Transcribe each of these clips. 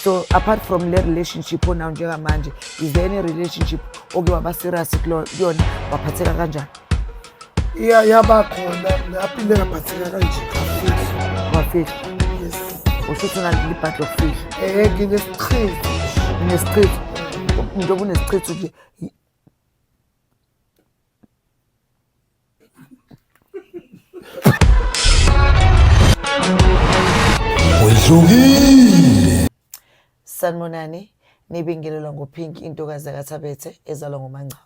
So apart from le relationship ona njengamanje, is there any relationship oke waba serious kuyona waphatheka kanjani? Yaba khona ngaphinde ngaphatheka kanje Wafihla. yes Ushuthi unalibhadla okufihla. nginesichitho Unesichitho. Njengoba unesichitho nje Wedlukile. Sanibonani, nibingelelwa nguPinky intokazi kaThabethe ezalwa ngoMancamo.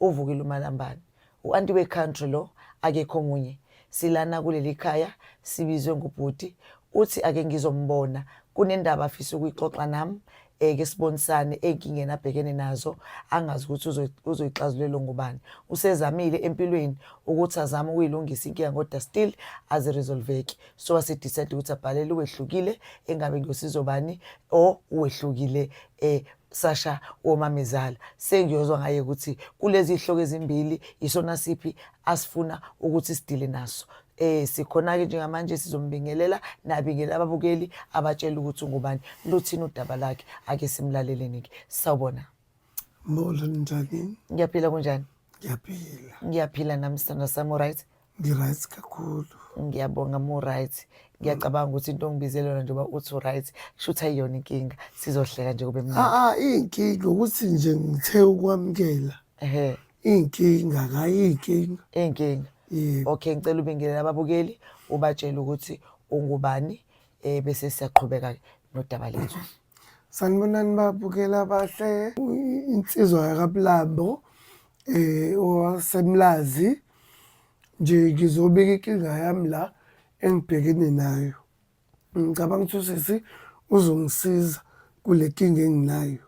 Uvukile uMalambane. U-anti we-country lo akekho omunye. Silana kuleli khaya sibizwe ngubhuti. Uthi ake ngizombona. Kunendaba afisa ukuyixoxa nami. Ke sibonisane enkingeni abhekene nazo angazi ukuthi uzoyixazulula ngubani. Usezamile empilweni ukuthi azame ukuyilungisa inkinga kodwa still aziresolveki. So wasedecide ukuthi abhalele uwehlukile engabe ngiyosizo bani o uwehlukile Sasha oMamezala. Sengiyozwa ngaye ukuthi kulezi ihloko ezimbili isona siphi asifuna ukuthi sidile naso. Sikhona ke njengamanje sizombingelela nabingelela ababukeli abatshela ukuthi ngubani luthini udaba lakhe ake simlaleleni ke. Sawubona. Molo njani? Ngiyaphila kunjani? Ngiyaphila. Ngiyaphila nami sithanda sami right. Ngi-right kakhulu. Ngiyabonga mu right. Ngiyacabanga ukuthi into ongibizelona njengoba uthi right kushuthi ayiyona inkinga sizohleka nje kube mnandi. Inkinga ukuthi nje ngithe ukwamkela. Inkinga kayinkinga. Inkinga. Yebo. Okay, ngicela ubingelela ababukeli ubatshela ukuthi ungubani bese siyaqhubeka nodaba lethu. Sanibonani babukela bahle insizwa yakaBlambo owasemlazi nje ngizobeka inkinga yami la engibhekene nayo. Ngicabanga ukuthi sisi uzongisiza kule nkinga enginayo.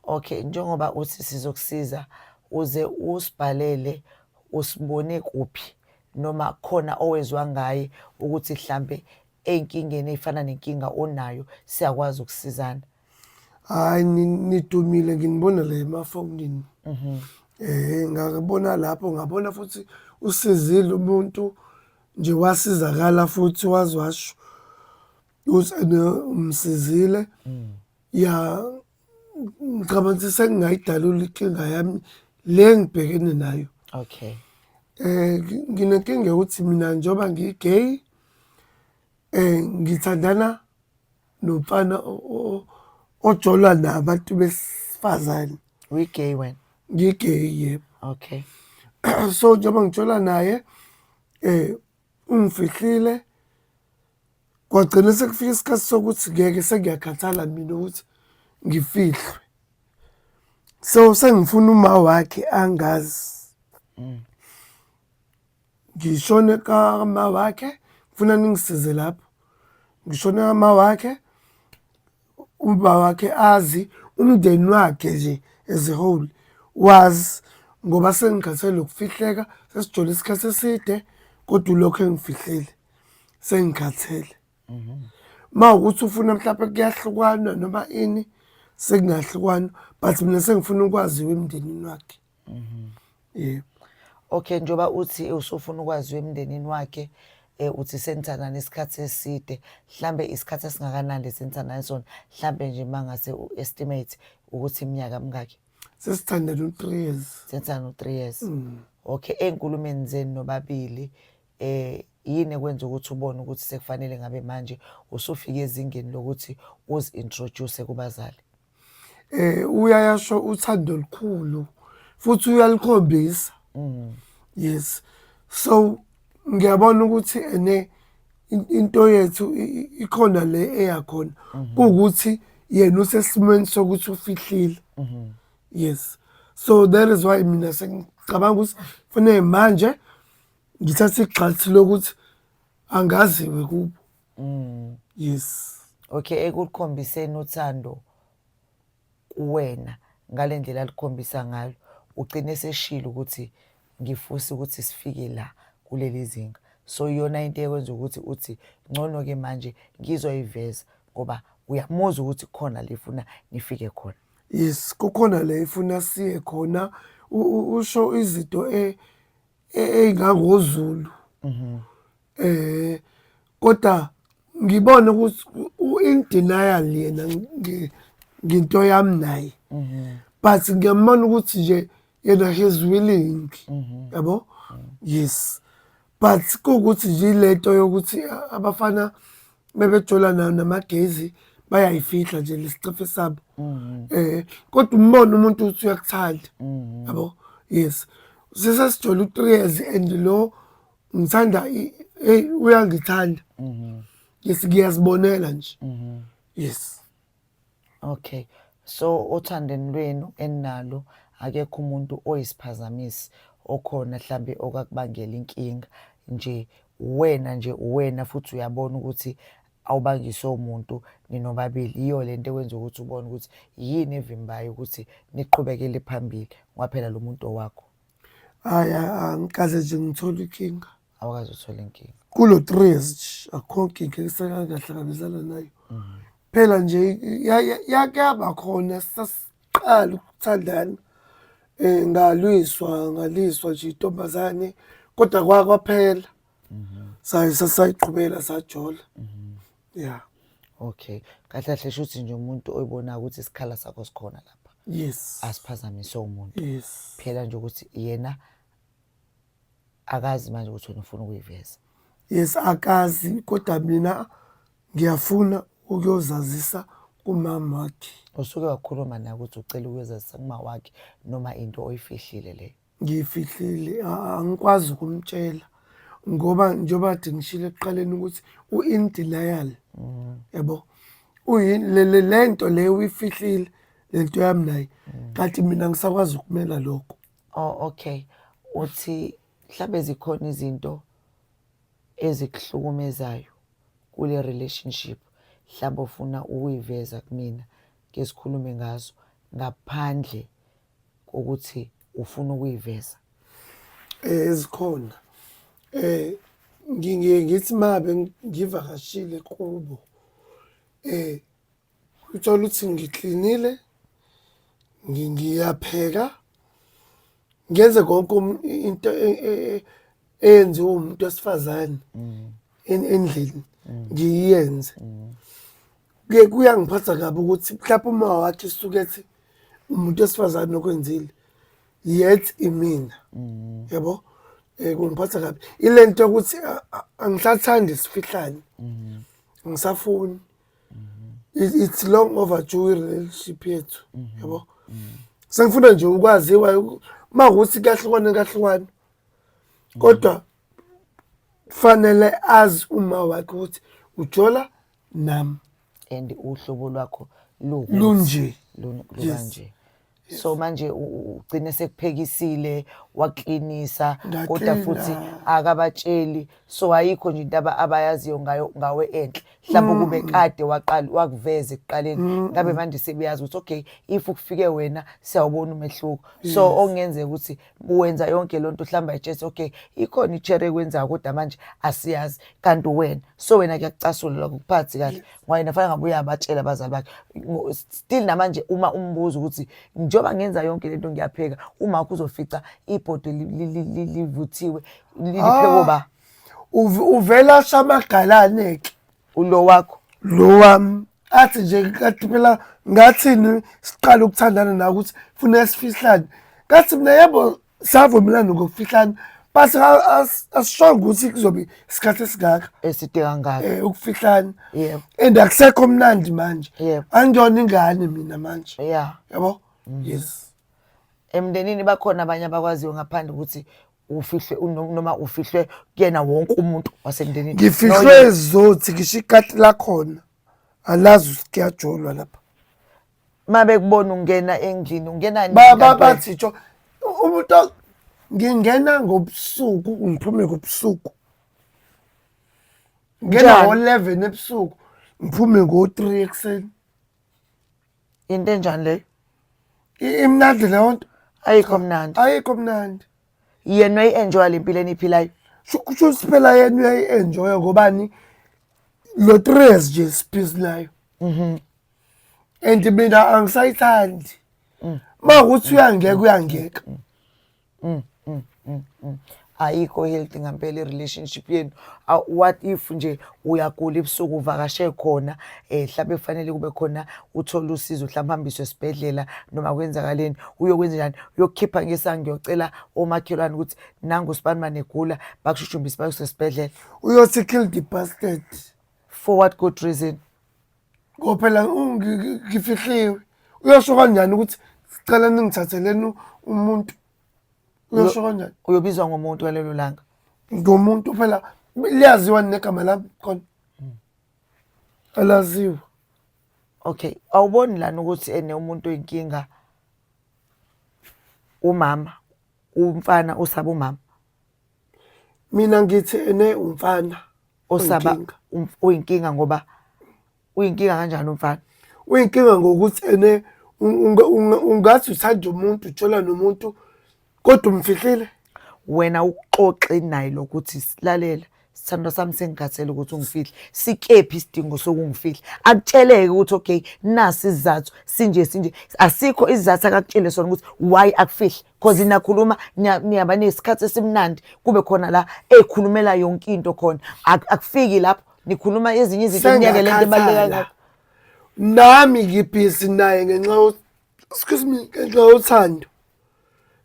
Okay, njengoba uthi sizokusiza uze usibhalele usibone kuphi noma khona owezwa ngaye ukuthi mhlambe enkingeni efana nenkinga onayo siyakwazi ukusizana. Hayi nidumile nginibona la emafonini. Ngabona lapho ngabona futhi usizile umuntu nje wasizakala futhi wazwasho uthi umsizile. Ya ngicabanga ukuthi sengingayidalula inkinga yami le ngibhekene nayo. Okay. Nginenkinga yokuthi mina njengoba ngi-gay ngithandana nomfana ojolwa nabantu besifazane. We gay when? Ngi-gay yebo. Okay. So njengoba ngitshola naye ungifihlile kwagcina sekufika isikhathi sokuthi ngeke sengiyakhathala mina ukuthi ngifihlwe. So sengifuna uma wakhe angazi. Ngishone kama wakhe ngifuna ningisize lapho. Ngishone kama wakhe uba wakhe azi umndeni wakhe nje as a whole wazi ngoba sengikhathele ukufihleka sesijole isikhathi eside kodwa lokho engifihlile sengikhathele. Mawukuthi ufuna mhlawumbe kuyahlukana noma ini sekungahlukana but mina sengifuna ukwaziwa emndenini wakhe. Yebo. Okay, njoba uthi usufuna ukwazi emndenini wakhe uthi senithana nesikhathi eside mhlambe isikhathi esingakanani lesenithana sona mhlambe nje mangase uestimate ukuthi iminyaka mingaki? Sesithandana u3 years. Senithana u3 years. Okay, enkulumeni zenu nobabili yini ekwenza ukuthi ubone ukuthi sekufanele ngabe manje usufika ezingeni lokuthi uzi-introduce kubazali? Uyayasho uthando olukhulu futhi uyalikhombisa. Yes. So ngiyabona ukuthi into yethu ikhona le eyakhona ukuthi yena usesimweni sokuthi ufihlile. Yes. So that is why mina sengicabanga ukuthi kufanele manje ngithathe igxathi lokuthi angaziwe kubo. Yes. Okay, ekukhombiseni uthando kuwena ngale ndlela alikhombisa ngalo ugcine seshila ukuthi ngifusi ukuthi sifike la kuleli zinga. So iyona into ekwenza ukuthi uthi ngcono ke manje ngizoyiveza ngoba uyamuzwa ukuthi khona lefuna nifike khona. Yes, kukhona la ifuna siye khona usho izinto engangozulu. Kodwa ngibona ukuthi in denial yena nginto yami naye, but ngiyambona ukuthi nje yena he's willing, yabo, yes, but kuwukuthi nje lento yokuthi abafana bebejolana namagezi bayayifihla nje lesicefe sabo, kodwa umbona umuntu ukuthi uyakuthanda, yabo, yes, sesasijola u-3 years and lo ngithanda uyangithanda, yes, ngiyazibonela nje, yes. Okay, so othandeni lwenu enalo akekho umuntu oyisiphazamisi okhona mhlambe okakubangela inkinga nje wena futhi uyabona ukuthi awubangiswe umuntu ninobabili, iyo lento ekwenza ukuthi ubone ukuthi yini evimbayo ukuthi niqhubekele phambili ngoba phela lo muntu owakho. Hayi, angikaze nje ngithole inkinga. Awukaze uthole inkinga Kulo 3 years nje akukho inkinga esengakahlangabezana nayo. Phela nje yake yaba khona sasiqala ukuthandana, ngaliswa nje intombazane kodwa kwaphela. Sayiqhubela sajola. Yeah. Okay, kahle kahle shuthi nje umuntu oyibona ukuthi isikhala sakho sikhona lapha. Yes. Asiphazamise umuntu. Yes. Phela nje ukuthi yena akazi manje ukuthi wena ufuna ukuyiveza. Yes, akazi kodwa mina ngiyafuna ukuyozazisa kumama wakhe. Usuke wakhuluma naye ukuthi ucela ukuyozazisa kuma wakhe noma into oyifihlile leyo. Ngiyifihlile, angikwazi ukumtshela ngoba njengoba kade ngishilo ekuqaleni ukuthi u-in denial, yabo, lento leyo uyifihlile lento yami naye, kanti mina ngisakwazi ukumela lokho. Oh, okay, uthi mhlawumbe zikhona izinto ezikuhlukumezayo kule relationship mhlawumbe ufuna ukuyiveza kumina ke sikhulume ngazo ngaphandle kokuthi ufuna ukuyiveza. Ezikhona. Ngithi mabe ngivakashile kubo, uthola ukuthi ngiklinile, ngiyapheka, ngenze konke into eyenziwa umuntu wesifazane endlini ngiyenze. Kuyangiphatha kabi ukuthi mhlawumbe uma wakhe isuke ethi umuntu wesifazane okwenzile yet imina, yabo, kungiphatha kabi ile nto yokuthi angisathandi isifihlane, angisafuni. It's long overdue relationship yethu, yabo, sengifuna nje ukwaziwa uma ukuthi kahlukwana kodwa kufanele azi uma wakhe ukuthi ujola nami And uhlobo lwakho lunje. kanje. So manje ugcine sekuphekisile waklinisa kodwa futhi akabatsheli, so ayikho nje into abayaziyo ngawe enhle mhlawumbe kube kade waqala wakuveza ekuqaleni ngabe manje sebeyazi ukuthi okay if ukufike wena siyawubona umehluko. So okungenzeka ukuthi uwenza yonke lonto mhlawumbe ayitshela okay ikhona ichere ekwenzayo kodwa manje asiyazi kanti wena, so wena kuyakucasula lokho kuphathi kahle ngoba yena fanele ngabe uyabatshela abazali bakhe still namanje uma umbuza ukuthi njengoba ngenza yonke lento ngiyapheka uma kuzofica ibhodo livuthiwe liphekwa ba uvela shamagalane ke ulo wakho lo wami athi nje kathi phela ngathini siqala ukuthandana na ukuthi funa sifihlane, kathi mina yebo savumelana ngokufihlana but asishonga ukuthi kuzobe isikhathi esingaka eside kangaka ukufihlana. Yebo. And akusekho mnandi manje, Yebo. angiyona ingane mina manje, yeah. yabo. Yes. Emndenini bakhona abanye abakwaziyo ngaphandle ukuthi ufihlwe noma ufihlwe kuyena wonke umuntu wasemndenini. Ngifihlwe zothi ngisho ikati lakhona alazi sikuyajolwa lapha. Mabe kubona ungena endlini ungena Bathi tsho umuntu ngingena ngobusuku ngiphume ngobusuku. Ngena ngo-11 ebusuku ngiphume ngo-3 ekseni. into enjani leyo? Imnandi leyo nto. Ayikho mnandi. Ayikho mnandi. Yena uyi-enjoy le mpilo eniphilayo. Kusho siphela yena uyayi-enjoy ngobani lo 3 years nje siphila and mina angisayithandi. Uma ukuthi uyangeka uyangeka. ayikho healthy ngempela i-relationship yenu. What if nje uyagula ebusuku uvakashe khona mhlawumbe kufanele kube khona uthola usizo mhlawumbe hambiswe esibhedlela noma kwenzakaleni uyokwenza njani uyokukhipha ngesango ngiyocela omakhelwane ukuthi nangu uSpanman egula bakushushumbise bayose esibhedlela uyothi kill the bastard for what good reason? ngoba ngifihliwe uyosho kanjani ukuthi sicela ningithatheleni umuntu uyosho kanjani Uyobizwa ngomuntu walelo langa ngomuntu phela liyaziwa negama lami khona alaziwa. okay awuboni lana ukuthi umuntu oyinkinga umama umfana usaba umama Mina ngithi umfana osaba uyinkinga ngoba uyinkinga kanjani umfana uyinkinga ngokuthi ungathi uthanda umuntu ujola nomuntu kodwa umfihlile wena uxoxe naye lokuthi silalela sithando sami sengigathela ukuthi ungifihle sikephi isidingo sokungifihla akutsheleke ukuthi okay nasi isizathu sinje asikho isizathu akakutshele sona ukuthi why akufihle because inakhuluma niyaba nesikhathi esimnandi kube khona la ekhulumela yonke into khona akufiki lapho nikhuluma ezinye izinto iminyaka lento ebaleka nami ngibhizi naye ngenxa excuse me ngenxa yothando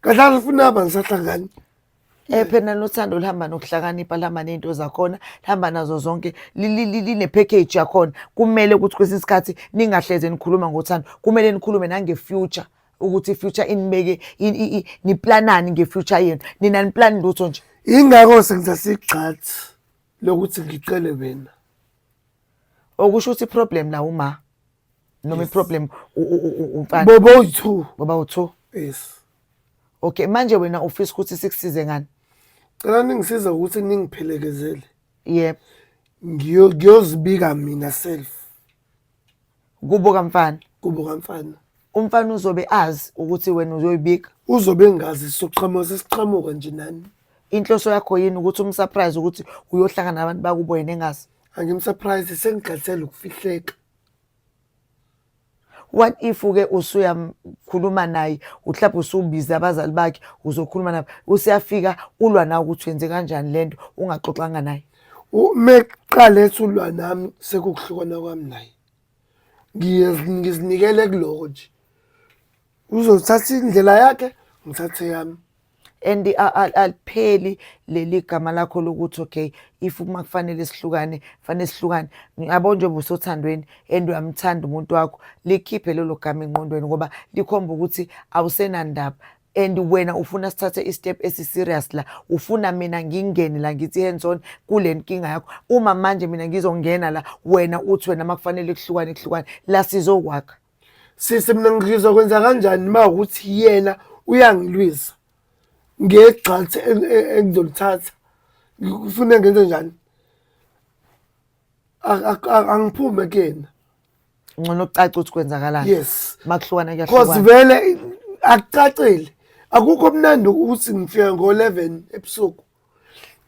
kadlala ufuna aba ngisahlangani phela nothando lihamba nokuhlakanipha lihamba nento zakhona lihamba nazo zonke line package yakhona kumele ukuthi kwesinye isikhathi ningahleze nikhuluma ngothando kumele nikhulume nange-future ukuthi i-future inibeke niplanani nge-future yenu nina niplani lutho nje ingakho sengizasigxathi lokuthi ngicele wena okusho ukuthi i-problem la uma noma i-problem umfana bobo u2 boba u2 yes okay manje wena ufisa ukuthi sikusize ngani cela ningisiza ukuthi ningiphelekezele yep ngiyozibika mina self kubo kamfana umfana uzobe azi ukuthi wena uzoyibika uzobe ngazi soqhamuka sesiqhamuka nje nani inhloso yakho yini ukuthi umsurprise ukuthi uyohlangana nabantu bakubo wena engazi angimsurprise sengigathela ukufihleka what if ke usuyamkhuluma naye uhlapha usubiza abazali bakhe uzokhuluma nabo usiyafika ulwa nawe ukuthi wenze kanjani lento ungaxoxanga naye meqale etulwa nami sekuhlukana kwami naye ngizinikele kuloko nje uzothatha indlela yakhe ngithathe yami and alipheli leli gama lakho lokuthi okay if uma kufanele sihlukane fanele sihlukane yabo nje busothandweni and uyamthanda umuntu wakho likhiphe lelo gama engqondweni ngoba likhomba ukuthi awusenandaba and wena ufuna sithathe istep esiserious la ufuna mina ngingene la ngithi hands on kule nkinga yakho uma manje mina ngizongena la wena uthi wena makufanele kuhlukane la sizokwakha sise mina ngizokwenza kanjani mawukuthi yena uyangilwisa ngegxathe engizolithatha ngifuna ngenze njani angiphume kuyena ngcono ucace ukuthi kwenzakalani yes makuhlukana because vele akucacile akukho mnandi ukuthi ngifika ngo11 ebusuku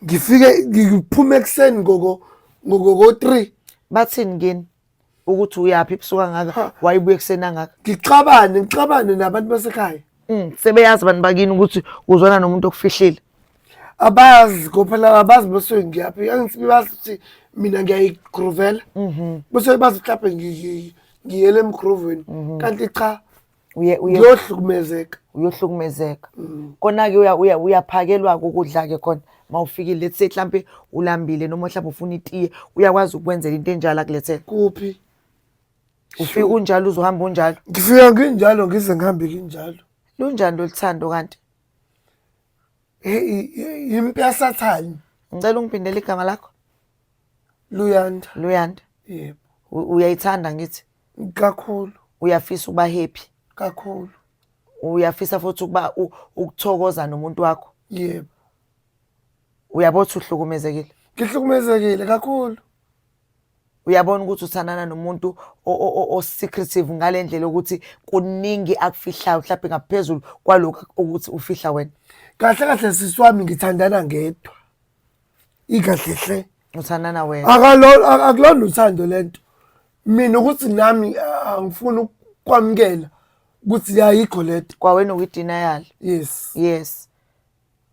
ngifike ngiphume ekseni ngo 3 bathini kini ukuthi uyaphhi ebusuku ngaka wayibuye ekseni ngaka ngicabane nabantu basekhaya sebeyazi abantu bakini ukuthi uzwana nomuntu okufihlile abazi phela abazi bese ngiyaphi angisibazi ukuthi mina ngiyayigroovela bese bazi mhlawumbe ngiyele emgrooveni kanti cha uyohlukumezeka kona ke uyaphakelwa ukudla ke khona mawufikile let's say mhlambe ulambile noma mhlawumbe ufuna itiye uyakwazi ukwenzela into enjalo akulethele kuphi ufika unjalo uzohamba unjalo ngifika nginjalo ngize ngihambe kinjalo lunjani lolithando kanti impi yasathani ngicela ungiphindele igama lakho Luyanda yebo uyayithanda ngithi kakhulu uyafisa ukuba happy kakhulu uyafisa futhi ukuba ukuthokoza nomuntu wakho yebo uyabona uhlukumezekile ngihlukumezekile kakhulu uyabona ukuthi uthandana nomuntu o-secretive ngalendlela ukuthi kuningi akufihlayo mhlawumbe ngaphezulu kwalokho ukuthi ufihla wena kahle siswami ngithandana ngedwa ikahle hle uthandana wena akulona uthando lento mina ukuthi nami angifuni ukwamkela ukuthi ayikho lento kwawena uyidenial yes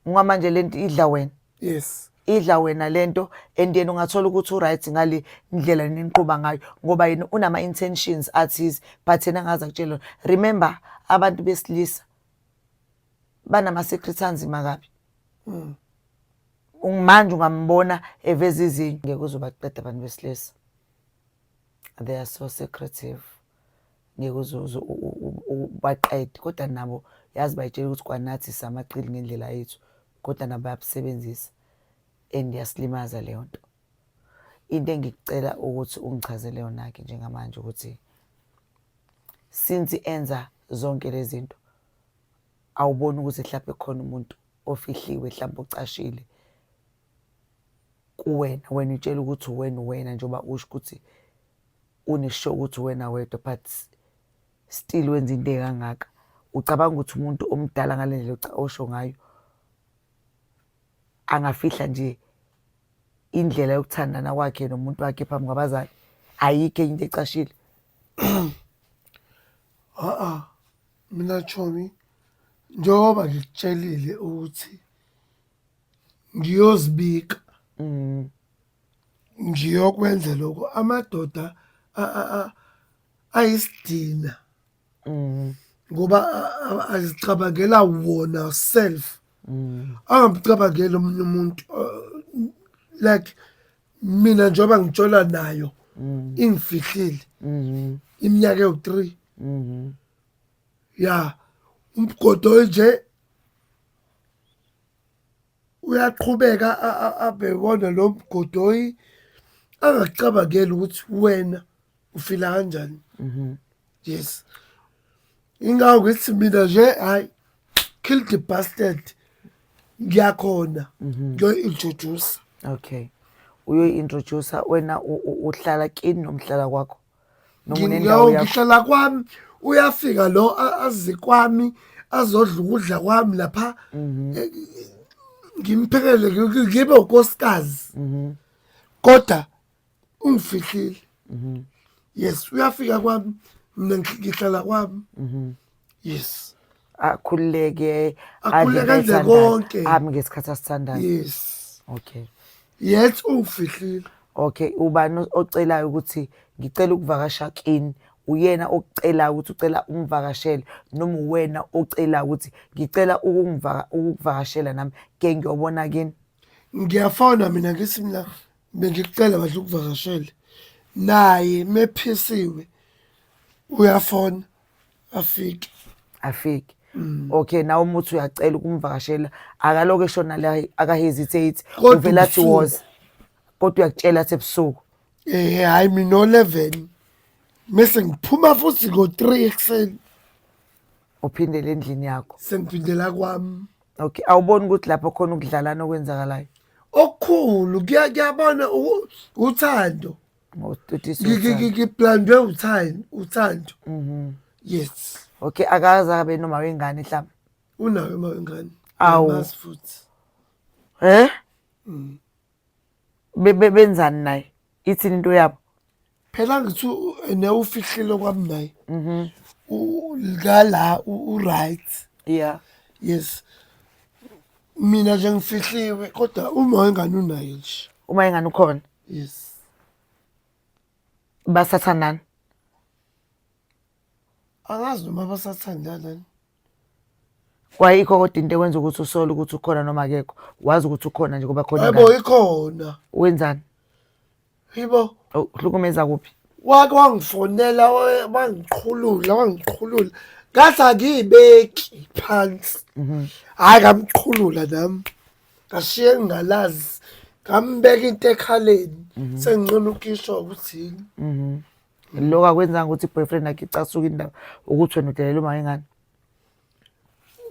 ngamanje lento idla wena yes idla wena lento and yena ungathola ukuthi uright ngale indlela niniqhuba ngayo ngoba yena unama intentions athize but yena angaza kutshela remember abantu besilisa banama secrets anzima kabi manje ungambona eveza izinyo ngeke uzobaqeda abantu besilisa they are so secretive ngeke ubaqede kodwa nabo yazi bayitshela ukuthi kwanathi samaqili ngendlela yethu kodwa nabo bayabusebenzisa and yasilimaza leyo nto. Into engikucela ukuthi ungichazele yona ke njengamanje ukuthi since enza zonke lezi zinto awuboni ukuthi mhlawumbe khona umuntu ofihliwe mhlawumbe ucashile kuwena wena utshela ukuthi wena njengoba usho ukuthi uneshow ukuthi wena wedwa but still wenza into engaka ucabanga ukuthi umuntu omdala ngalendlela osho ngayo angafihla nje indlela yokuthandana kwakhe nomuntu wakhe phambi kwabazali ayikho into ecashile mina Chomi njengoba ngikutshelile ukuthi ngiyozibika ngiyokwenza lokho amadoda ayisidina ngoba azicabangela wona self angicabangela omunye umuntu like mina njengoba ngitshola nayo ingifihlile iminyaka ewu3 ya umgodo nje uyaqhubeka abebona lo mgodoyi angacabangela ukuthi wena ufila kanjani yes ingawo ukuthi mina nje hayi kill the bastard ngiyakhona ngiyo-introduce okay uyo-introduce wena uhlala kini nomhlala kwakho ngihlala kwami uyafika lo azi kwami azodla ukudla kwami lapha ngimphekele ngibe unkosikazi kodwa ungifihlile yes uyafika kwami mina ngihlala kwami yes akhululeke enze konke ami ngesikhathi asithandayo yes okay yes ungifihlile okay ubani ocelayo ukuthi ngicela ukuvakasha kini uyena okucela ukuthi ucela ungivakashele noma uwena ocela ukuthi ngicela ukuvakashela nami ke ngiyobona kini ngiyafona mina ngithi mina bengikucela badla ukuvakashela naye mephisiwe uyafona afike okay nawe umuthi uyacela ukumvakashela akaloke shona la akahesitate uvela athi was kodwa uyakutshela sebusuku hayi mina 11 mase ngiphuma futhi ngo3 ekseni uphindele endlini yakho sengiphindela kwami okay awuboni ukuthi lapho khona ukudlalana okwenzakalayo okukhulu kuyabona uthando ngiplandwe uthando yes okay akaza abe noma wengane mhlawumbe unayo mangane awu futhi benzani naye ithini into yabo phela ngithi ufihlelo kwami naye ngala right yeah yes mina nje ngifihliwe kodwa uma wengane unayo nje uma ingane ukhona yes basathandana angazi noma basathandana kwayikho kodwa into ekwenza ukuthi usole ukuthi ukhona noma akekho wazi ukuthi ukhona nje ngoba khona yebo ikhona wenzani yibo uhlukumeza kuphi wangifonela wangiqhulula ngathi angiyibeki phansi hayi ngamqhulula nami ngashiye ngingalazi ngambeka into ekhaleni sengingcono ukisho ukuthi lokho akwenzanga ukuthi boyfriend yakhe icasuka indaba ukuthi wena udelela uma ingane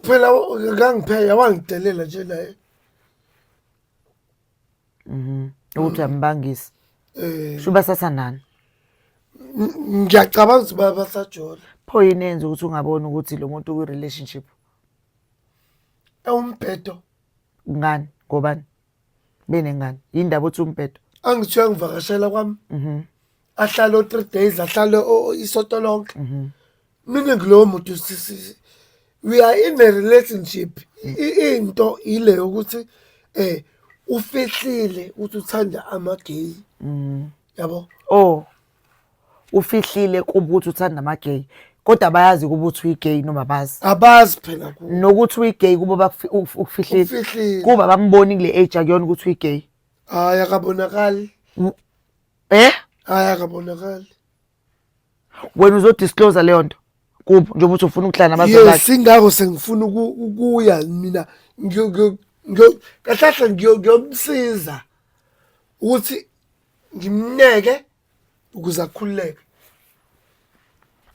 phela ngangipheya wangidelela nje naye ukuthi uyambangisa shuba sasandana ngiyacabanga ukuthi basajola pho yini yenza ukuthi ungaboni ukuthi lo muntu kwi relationship umbhedo ngani ngobani benengane indaba uthi umbhedo angithiwa ngivakashela kwami ahlale 3 days ahlale isonto lonke mina ngilowo muntu we are in a relationship. Into ile ukuthi ufihlile ukuthi uthanda ama-gay. Yabo? Oh, ufihlile kuba ukuthi uthanda ama-gay. Kodwa bayazi kuba uthi uyi-gay noma bazi. Abazi phela kubo. Nokuthi uyi-gay kuba ukufihlile. Ufihlile. Kuba bamboni kule age akuyona ukuthi uyi-gay. Hayi akabonakali. Eh? Hayi akabonakali. Wena uzodisclose leyo nto kubo njengoba uthi ufuna ukuhlala nabazali Yes, bakhe. singako sengifuna ukuya mina kahle ngiyomsiza ukuthi ngimneke ukuze akhululeke.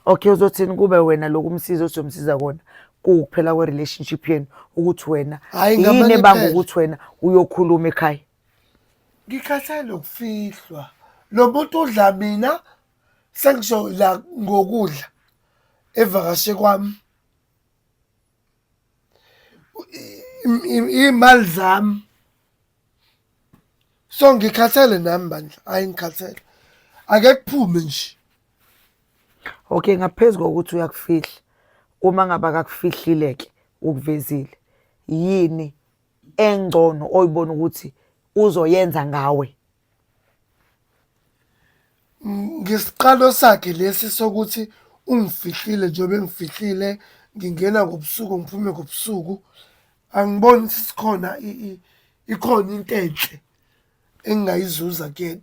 Okay, uzothini kube wena lokumsiza uzomsiza kona kuphela kwe relationship yenu ukuthi wena Hayi, yini ngamanye ebanga phela. ukuthi wena uyokhuluma ekhaya. Ngikhathele ukufihlwa. Lo muntu udla mina sengisho la ngokudla evakashe kwami. Imali zami. So ngikhathele nami bandla, hayi ngikhathele. Ake kuphume nje. Okay, ngaphezulu kokuthi uyakufihla. Uma ngaba kakufihlileke ukuvezile. Yini engcono oyibona ukuthi uzoyenza ngawe? Ngisiqalo sakhe lesi sokuthi ungifihlile njengoba engifihlile ngingena ngobusuku ngiphume ngobusuku. Angiboni ukuthi sikhona ikhona into enhle engayizuza kuyena.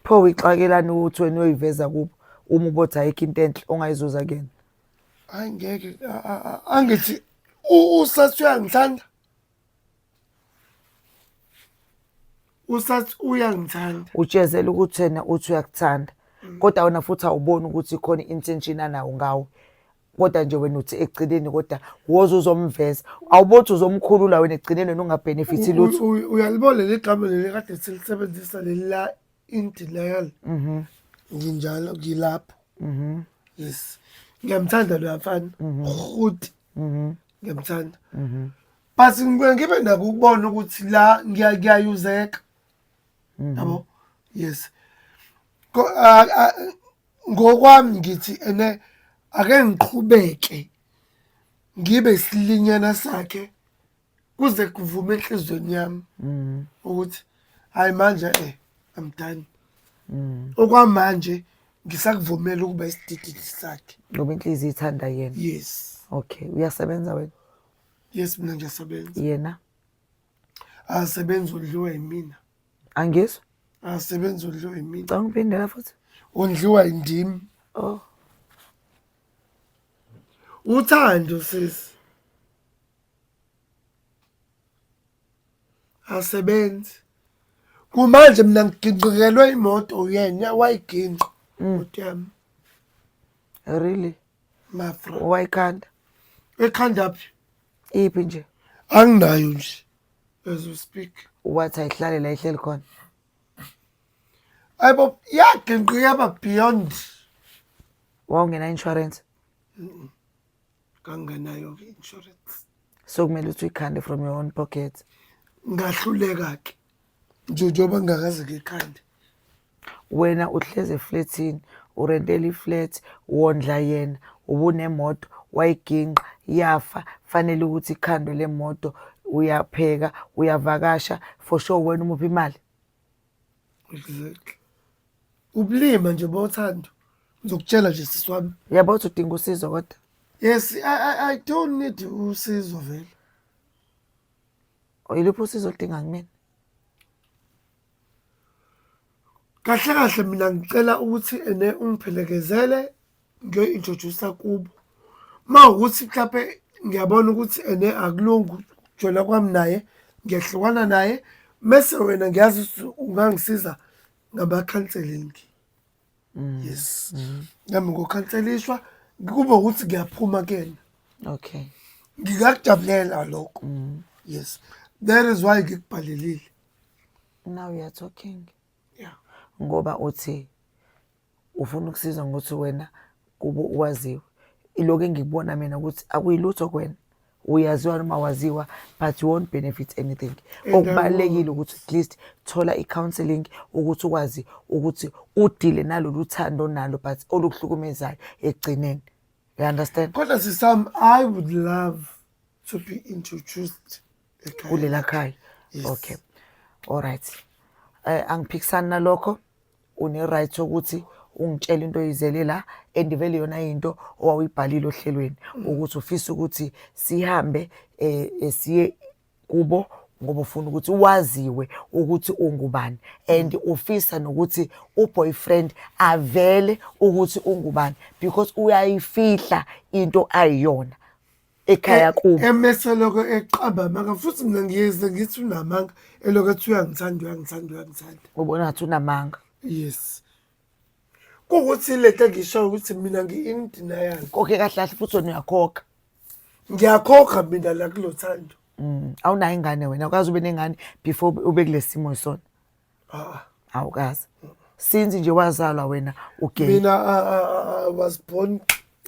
Pho uyixakelani ukuthi wena uyoyiveza kubo uma ubothi ayikho into enhle ongayizuza kuyena? Hayi ngeke angithi usathi uyangithanda. Usathi uyangithanda. Utshezela ukuthi wena uthi uyakuthanda. Kodwa wena futhi awuboni ukuthi ikhona intention anawo ngawe. Kodwa nje wena uthi ekugcineni kodwa woza uzomveza. Awubothi uzomkhulula wena ekugcineni wena ungabenefiti lutho. Uyalibona leli gama leli kade silisebenzisa leli la indenial. Nginjalo ngilapho. Yes. Ngiyamthanda lo mfana. Ukuthi ngiyamthanda. But ngibe nako ukubona ukuthi la ngiyayuzeka. Yabo? Yes. Ngokwami ngithi ake ngiqhubeke ngibe isilinyana sakhe kuze kuvume enhlizweni yami ukuthi hayi manje I'm done. Okwamanje ngisakuvumela ukuba isidididi sakhe. Ngoba inhliziyo ithanda yena. Yes. Okay, uyasebenza wena? Yes, mina ngiyasebenza. Yena? Asebenza udliwa yimina. Angizwa? Asebenza udliwa yimina. Cha ngiphendela futhi. Undliwa indimi. Oh. Uthando sisi. Asebenzi. Kumanje mina ngiginqikelwe imoto uyena wayiginqa imoto yami. Really? My friend. Wayikhanda? Ekhanda phi? Iphi nje? Anginayo nje. As we speak. Wathi ayihlale la ihleli khona. Ayibo yaginqa yaba beyond. Wawungena insurance? Kangenayo insurance. So kumele uthi uyikhande from your own pocket. Ngahluleka ke. Njoba ngakaze ngikhande. Wena uhleze eflatini, urentela iflat, wondla yena, ubunemoto, wayiginqa, yafa, fanele ukuthi ikhandwe le moto, uyapheka, uyavakasha, for sure wena umuphi imali. Exactly. Ubulima nje bothando. Ngizokutshela nje siswami. Yabo uthi udinga usizo kodwa. Yes, I don't need usizo vele. Yiliphi usizo oludinga kumina? Kahle kahle mina ngicela ukuthi ungiphelekezele ngiyo-introduce kubo. Mawukuthi mhlawumbe ngiyabona ukuthi akulungu kujwayela kwami naye, ngiyahlukana naye, mase wena ngiyazi ukuthi ungangisiza ngama-counselling. Yes. Nami ngokhanselishwa kube ukuthi ngiyaphuma kuyena. Okay. Ngikakujabulela lokho. Yes. That is why ngikubhalelile. Now we are talking. Yeah. Ngoba uthi ufuna ukusizwa ngokuthi wena kubo uwaziwe. Iloko engikubona mina ukuthi akuyilutho kwena. Uyaziwa noma waziwa but you won't benefit anything. Okubalekile ukuthi at least thola i-counselling ukuthi ukwazi ukuthi udile nalolu thando nalo but olukuhlukumezayo ekugcineni. You understand? Kodwa sisami, I would love to be introduced ekhaya. Kulela khaya. Yes. Okay. All right. Angiphikisani nalokho. Une right ukuthi ungitshela into oyizele la and vele yona into owawuyibhalile ohlelweni ukuthi ufisa ukuthi sihambe siye kubo ngoba ufuna ukuthi waziwe ukuthi ungubani and ufisa nokuthi uboyfriend avele ukuthi ungubani because uyayifihla into ayiyona ekhaya kubo. Emese lokho eqamba manga futhi mina ngiyeze ngithi unamanga eloko ethi uyangithanda. Ubona ngathi unamanga. Yes. Kuwuthi lethe ngisho ukuthi mina ngi-in-denial. Okay kahle kahle futhi wena uyakhokha. Ngiyakhokha mina la kulo thando. Awunayo ingane wena ukwazi ube nengane before ube kulesimo isona. Awukazi. Since nje wazalwa wena ugay. Mina I was born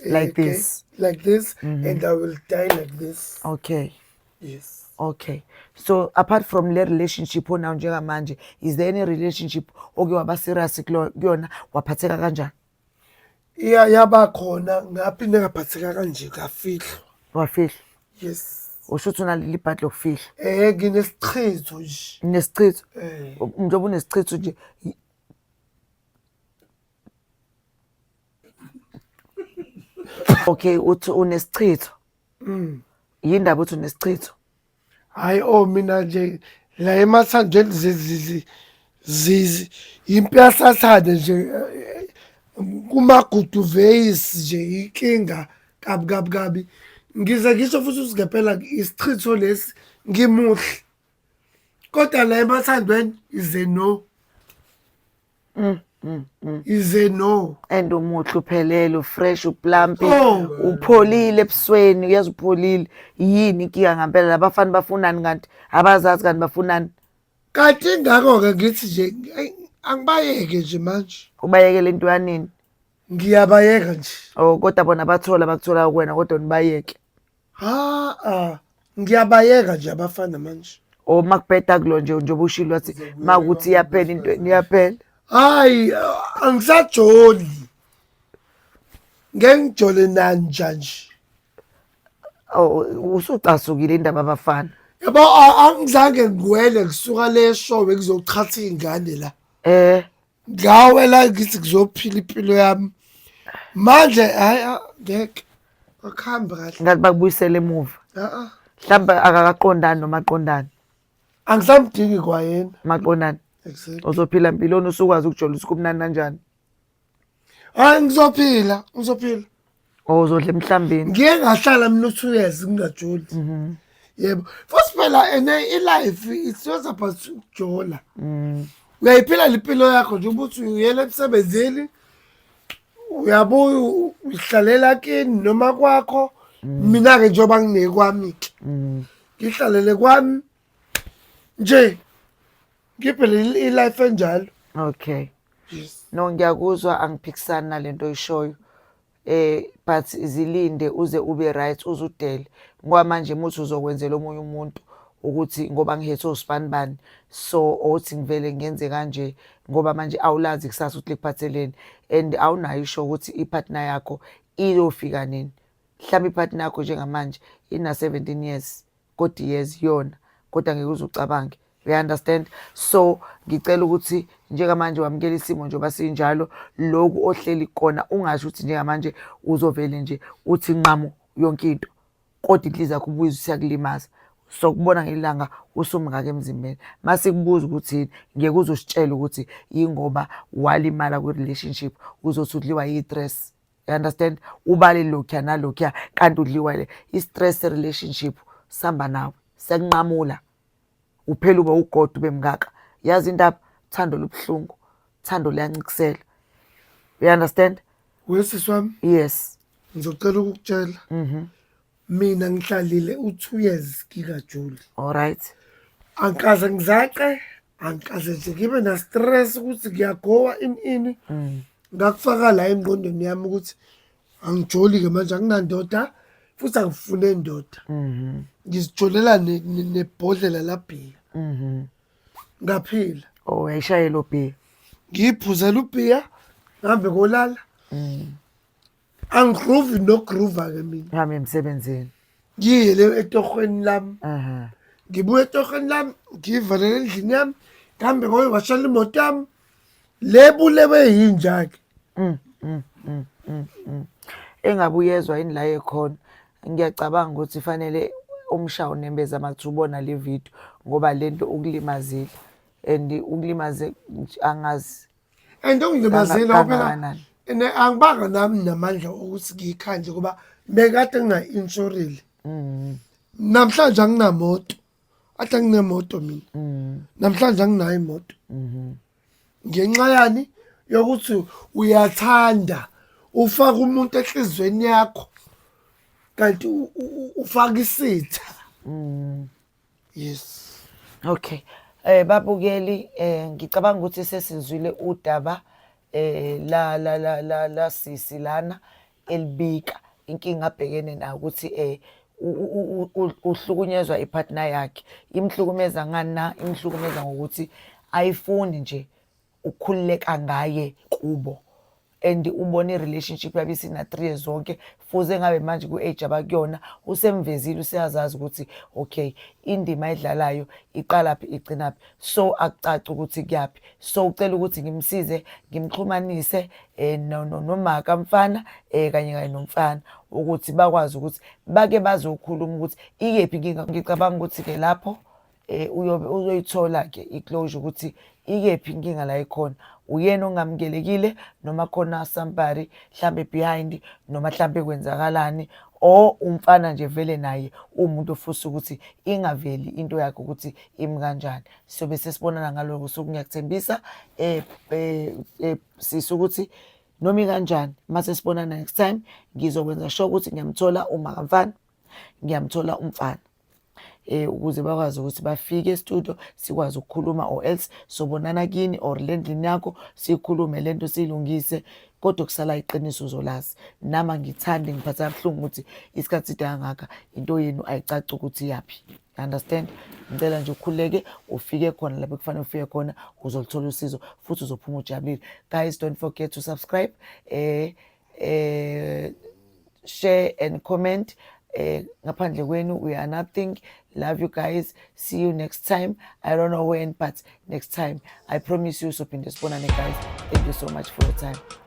Like gay, this. like this, and I will die like this. Okay. Yes. Okay. So apart from le relationship ona njengamanje, is there any relationship oke waba serious kuyona waphatheka kanjani? Yaba khona ngaphinde ngaphatheka kanje ngafihla. Wafihla. Yes. Ushuthi unaleli ibhadi lokufihla. Nginesichitho nje. Nesichitho. Njengoba unesichitho nje. Okay, uthi unesichitho. Yindaba uthi unesichitho. Hayi mina nje la emathandweni zizi impiyasasane nje kumagudu vase nje inkinga kabi ngize ngisho futhi usingempela isichitho lesi ngimuhle kodwa la emathandweni ize no ize no And umuhle uphelele ufresh uplampi upholile ebusweni uyazi upholile yini inkinga ngempela labafana bafunani kanti abazazi kanti bafunani kanti ngakho ke ngithi nje angibayeke nje manje ubayekele into yanini ngiyabayeka nje kodwa bona bakuthola kuwena kodwa nibayeke ngiyabayeka nje abafana manje makubheda kulo nje ubushilo wathi makuthi iyaphela into iyaphela. Hayi angisajoli ngengijole nanja nje Usucasukile indaba abafana yabo angizange ngiwele kusuka leshowe kuzochaza ingane la ngawela ngithi kuzophila impilo yami manje hayi ngeke akuhambe kahle ngathi bakubuyisele emuva mhlawumbe akaqondani noma aqondani angisamdingi kwayena maqondani exactly uzophila impilweni usukwazi ukujolisa kumnandi kanjani hayi ngizophila uzodla emhlambini ngiye ngahlala mina 2 years ngingajoli yebo futhi phela life it's not about ukujola uyayiphila impilo yakho nje ukuthi uyela emsebenzini uyabuya uhlalela kini noma kwakho mina ke njengoba nginekwami ke ngihlalele kwami nje ngiphele ilife enjalo. Okay. Yes. No ngiyakuzwa angiphikisani nalento oyishoyo but zilinde uze ube right uzudele ngoba manje muthi uzokwenzela omunye umuntu ukuthi ngoba ngihethe osibani bani so othi ngivele ngenze kanje ngoba manje awulazi kusasa ukuthi likuphatheleni and awunayo isho ukuthi ipartner yakho iyofika nini mhlawumbe ipartner yakho njengamanje ina 17 years kodwa years yona kodwa ngeke uzucabange. You understand? So ngicela ukuthi njengamanje wamukela isimo njengoba sinjalo lokhu ohleli kona ungasho ukuthi njengamanje uzovele nje uthi nqamo yonke into kodwa inhliziyo yakho ubuyiza siyakulimaza so kubona ngelanga usumngaka emzimbeni mase kubuza ukuthi ngeke uzositshela ukuthi ingoba walimala ku relationship uzothi udliwa yi-stress. You understand? Ubale lokho nalokho kanti udliwa le i-stress relationship samba nawe sekunqamula uphela ube ugodo ube mngaka yazi indaba thando lobhlungu thando liyancikisela. You understand? Wesisi wami Yes. ngizocela ukukutshela mina ngihlalile u2 years ngikajoli. All right. Angikaze ngizaqe angikaze nje ngibe na stress ukuthi ngiyagowa ini ngakufaka la engqondweni yami ukuthi angijoli ke manje anginandoda futhi angifune indoda ngizijolela nebhodlela labhiya ngaphila Yayishayela ubhiya ngiyiphuzela ubhiya ngihambe kolala angigroove nogroova-ke mina uhambe emsebenzini. ngiyele etohweni lami Aha. ngibuye etohweni lami ngiyivalele endlini yami ngihambe ngoyiwashela imoto yami lebule beyinja-ke Engabe uyezwa yini la ekhona, ngiyacabanga ukuthi fanele umshawo nembeza makuthiwa ubona le video ngoba lento ukulimazile and ukulimaze angazi and ongilimazile phela kangakanani. angibanga nami namandla okuthi ngiyikhandle ngoba bekade nginga-insurile namhlanje anginamoto ade anginemoto mina namhlanje anginayo imoto ngenxa yani yokuthi uyathanda ufaka umuntu ehlizweni yakho kanti ufaka isitha yes. Okay. Babukeli, ngicabanga ukuthi sesizwile udaba la sisi lana elibika inkinga abhekene nayo ukuthi uhlukunyezwa ipartner yakhe. Imhlukumeza ngani na? Imhlukumeza ngokuthi ayifuni nje ukukhululeka ngaye kubo. And ubone i-relationship yabo isina 3 years zonke fuze ngabe manje ku-age abakuyona usemvezile useyazazi ukuthi okay indima ayidlalayo iqalaphi igcinaphi, so akucaci ukuthi kuyaphi. So ucela ukuthi ngimsize ngimxhumanise nomaka mfana kanye nomfana ukuthi bakwazi ukuthi bake bazokhuluma ukuthi ikephi inkinga. Ngicabanga ukuthi-ke lapho uyoyithola-ke i-closure ukuthi ikephi inkinga la ikhona. Uyena ongamukelekile noma khona somebody mhlambe behind noma mhlambe kwenzakalani, or umfana nje vele naye umuntu ofisa ukuthi ingaveli into yakhe ukuthi imi kanjani. So bese sibonana ngaloko suku. Ngiyakuthembisa sisi ukuthi noma ikanjani mase sibonana next time ngizokwenza sure ukuthi ngiyamthola umaka mfana, ngiyamthola umfana ukuze bakwazi ukuthi bafike e-studio sikwazi ukukhuluma, or else sobonana kini or le ndlini yakho sikhulume lento siyilungise, kodwa kusala iqiniso uzolazi. Nami angithandi ngiphatha kabuhlungu ukuthi isikhathi side kangaka into yenu ayicaci ukuthi yaphi. Understand? Ngicela nje ukhuleke ufike khona lapho kufanele ufike khona uzolithola usizo futhi uzophuma ujabulile. Guys, don't forget to subscribe, share and comment. Ngaphandle kwenu we are nothing. Love you guys. See you next time. I don't know when, but next time I promise you sophinde sibonane guys. Thank you so much for your time.